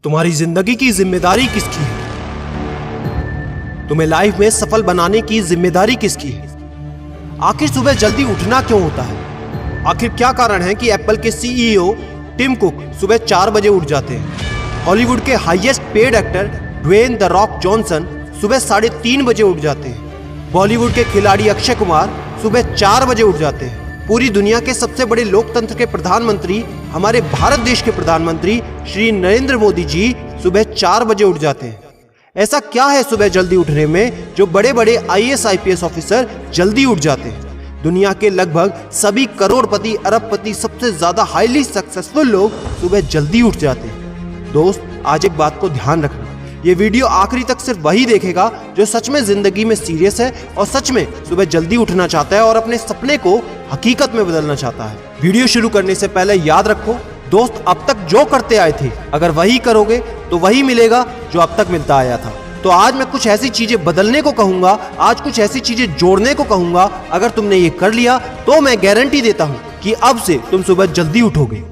तुम्हारी जिंदगी की जिम्मेदारी किसकी है? तुम्हें लाइफ में सफल बनाने की जिम्मेदारी किसकी है? आखिर सुबह जल्दी उठना क्यों होता है? आखिर क्या कारण है कि एप्पल के सीईओ टिम कुक सुबह 4 बजे उठ जाते हैं? हॉलीवुड के highest paid actor Dwayne the Rock Johnson सुबह 3:30 बजे उठ जाते हैं। बॉलीवुड के खिलाड़ी अक्षय कुमार सुबह 4 बजे उठ जाते हैं। पूरी दुनिया के सबसे बड़े लोकतंत्र के प्रधानमंत्री, हमारे भारत देश के प्रधानमंत्री श्री नरेंद्र मोदी जी सुबह 4 बजे उठ जाते हैं। ऐसा क्या है सुबह जल्दी उठने में जो बड़े बड़े आईएएस आईपीएस ऑफिसर जल्दी उठ जाते हैं? दुनिया के लगभग सभी करोड़पति, अरबपति, सबसे ज्यादा हाईली सक्सेसफुल लोग सुबह जल्दी उठ जाते हैं। दोस्त, आज एक बात को ध्यान रखना, ये वीडियो आखिरी तक सिर्फ वही देखेगा जो सच में जिंदगी में सीरियस है और सच में सुबह जल्दी उठना चाहता है और अपने सपने को हकीकत में बदलना चाहता है। वीडियो शुरू करने से पहले याद रखो दोस्त, अब तक जो करते आए थे अगर वही करोगे तो वही मिलेगा जो अब तक मिलता आया था। तो आज मैं कुछ ऐसी चीजें बदलने को कहूंगा, आज कुछ ऐसी चीजें जोड़ने को कहूंगा। अगर तुमने ये कर लिया तो मैं गारंटी देता हूं कि अब से तुम सुबह जल्दी उठोगे।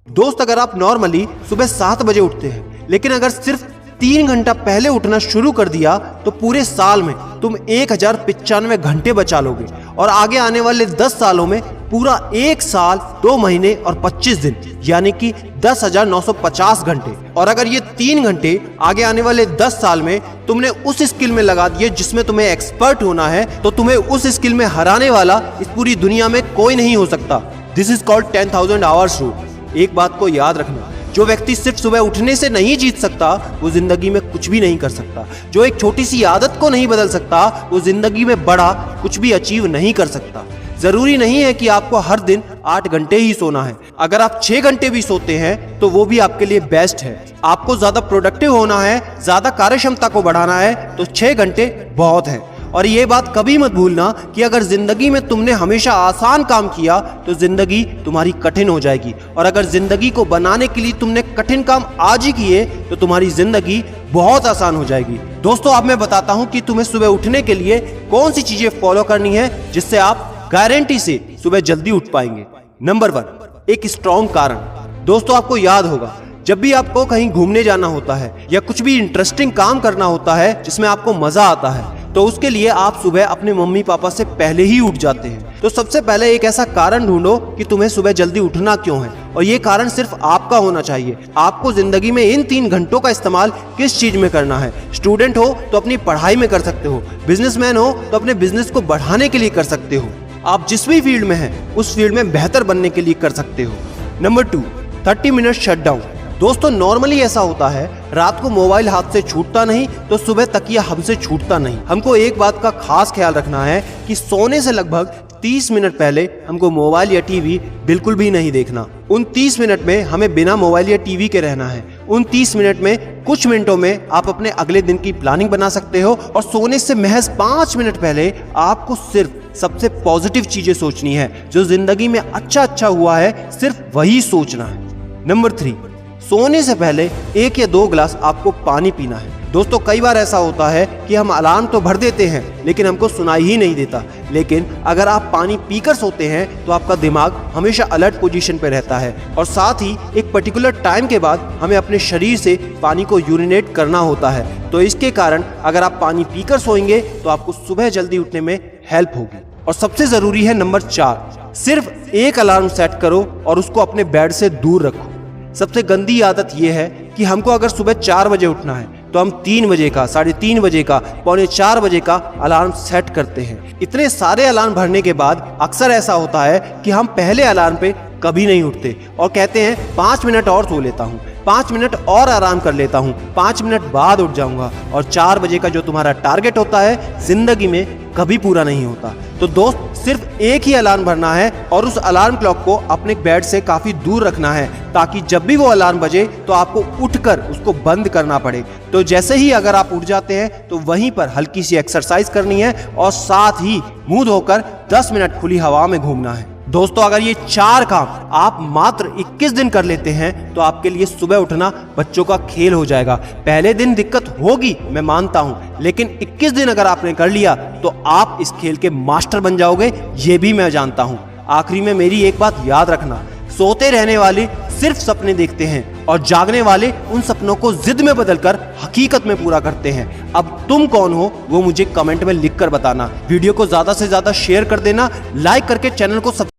दोस्त, अगर आप नॉर्मली सुबह 7 बजे उठते हैं लेकिन अगर सिर्फ 3 घंटा पहले उठना शुरू कर दिया तो पूरे साल में तुम 1095 घंटे बचा लोगे और आगे आने वाले 10 सालों में पूरा 1 साल 2 महीने और 25 दिन यानी कि 10,950 घंटे। और अगर ये 3 घंटे आगे आने वाले 10 साल में तुमने उस स्किल में लगा दिए जिसमें तुम्हें एक्सपर्ट होना है तो तुम्हें उस स्किल में हराने वाला इस पूरी दुनिया में कोई नहीं हो सकता। This is called 10,000 hours rule. एक बात को याद रखना, जो व्यक्ति सिर्फ सुबह उठने से नहीं जीत सकता वो जिंदगी में कुछ भी नहीं कर सकता। जो एक छोटी सी आदत को नहीं बदल सकता वो जिंदगी में बड़ा कुछ भी अचीव नहीं कर सकता। जरूरी नहीं है कि आपको हर दिन 8 घंटे ही सोना है। अगर आप 6 घंटे भी सोते हैं तो वो भी आपके लिए बेस्ट है। आपको ज्यादा प्रोडक्टिव होना है, ज्यादा कार्यक्षमता को बढ़ाना है तो 6 घंटे बहुत है। और ये बात कभी मत भूलना कि अगर जिंदगी में तुमने हमेशा आसान काम किया तो जिंदगी तुम्हारी कठिन हो जाएगी और अगर जिंदगी को बनाने के लिए तुमने कठिन काम आज ही किए तो तुम्हारी जिंदगी बहुत आसान हो जाएगी। दोस्तों, अब मैं बताता हूं कि तुम्हें सुबह उठने के लिए कौन सी चीजें फॉलो करनी है जिससे आप गारंटी से सुबह जल्दी उठ पाएंगे। नंबर 1, एक स्ट्रॉन्ग कारण। दोस्तों, आपको याद होगा जब भी आपको कहीं घूमने जाना होता है या कुछ भी इंटरेस्टिंग काम करना होता है जिसमें आपको मजा आता है तो उसके लिए आप सुबह अपने मम्मी पापा से पहले ही उठ जाते हैं। तो सबसे पहले एक ऐसा कारण ढूंढो कि तुम्हें सुबह जल्दी उठना क्यों है और ये कारण सिर्फ आपका होना चाहिए। आपको जिंदगी में इन 3 घंटों का इस्तेमाल किस चीज में करना है? स्टूडेंट हो तो अपनी पढ़ाई में कर सकते हो, बिजनेसमैन हो तो अपने बिजनेस को बढ़ाने के लिए कर सकते हो, आप जिस भी फील्ड में हैं उस फील्ड में बेहतर बनने के लिए कर सकते हो। Number 2, 30 minute shutdown. दोस्तों, नॉर्मली ऐसा होता है रात को मोबाइल हाथ से छूटता नहीं तो सुबह तकिया हमसे छूटता नहीं। हमको एक बात का खास ख्याल रखना है कि सोने से लगभग 30 मिनट पहले हमको मोबाइल या टीवी बिल्कुल भी नहीं देखना। उन 30 मिनट में हमें बिना मोबाइल या टीवी के रहना है। उन 30 मिनट में कुछ मिनटों में आप अपने अगले दिन की प्लानिंग बना सकते हो और सोने से महज 5 मिनट पहले आपको सिर्फ सबसे पॉजिटिव चीजें सोचनी है। जो जिंदगी में अच्छा हुआ है सिर्फ वही सोचना है। नंबर 3, सोने से पहले 1 या 2 गिलास आपको पानी पीना है। दोस्तों, कई बार ऐसा होता है कि हम अलार्म तो भर देते हैं लेकिन हमको सुनाई ही नहीं देता। लेकिन अगर आप पानी पीकर सोते हैं तो आपका दिमाग हमेशा अलर्ट पोजीशन पे रहता है और साथ ही एक पर्टिकुलर टाइम के बाद हमें अपने शरीर से पानी को यूरिनेट करना होता है। तो इसके कारण अगर आप पानी पीकर सोएंगे तो आपको सुबह जल्दी उठने में हेल्प होगी। और सबसे जरूरी है नंबर 4, सिर्फ एक अलार्म सेट करो और उसको अपने बेड से दूर रखो। सबसे गंदी आदत यह है कि हमको अगर सुबह 4 बजे उठना है तो हम 3 बजे का, 3:30 बजे का, 3:45 बजे का अलार्म सेट करते हैं। इतने सारे अलार्म भरने के बाद अक्सर ऐसा होता है कि हम पहले अलार्म पे कभी नहीं उठते और कहते हैं 5 मिनट और सो लेता हूँ, 5 मिनट और आराम कर लेता हूँ, 5 मिनट बाद उठ जाऊंगा। और 4 बजे का जो तुम्हारा टारगेट होता है जिंदगी में कभी पूरा नहीं होता। तो दोस्त, सिर्फ एक ही अलार्म भरना है और उस अलार्म क्लॉक को अपने बेड से काफी दूर रखना है ताकि जब भी वो अलार्म बजे तो आपको उठकर उसको बंद करना पड़े। तो जैसे ही अगर आप उठ जाते हैं तो वहीं पर हल्की सी एक्सरसाइज करनी है और साथ ही मुंह धोकर 10 मिनट खुली हवा में घूमना है। दोस्तों, अगर ये 4 काम आप मात्र 21 दिन कर लेते हैं तो आपके लिए सुबह उठना बच्चों का खेल हो जाएगा। पहले दिन दिक्कत होगी, मैं मानता हूं, लेकिन 21 दिन अगर आपने कर लिया तो आप इस खेल के मास्टर बन जाओगे, ये भी मैं जानता हूं। आखिरी में मेरी एक बात याद रखना, सोते रहने वाले सिर्फ सपने देखते हैं और जागने वाले उन सपनों को जिद में बदलकर हकीकत में पूरा करते हैं। अब तुम कौन हो वो मुझे कमेंट में लिखकर बताना। वीडियो को ज्यादा से ज्यादा शेयर कर देना, लाइक करके चैनल को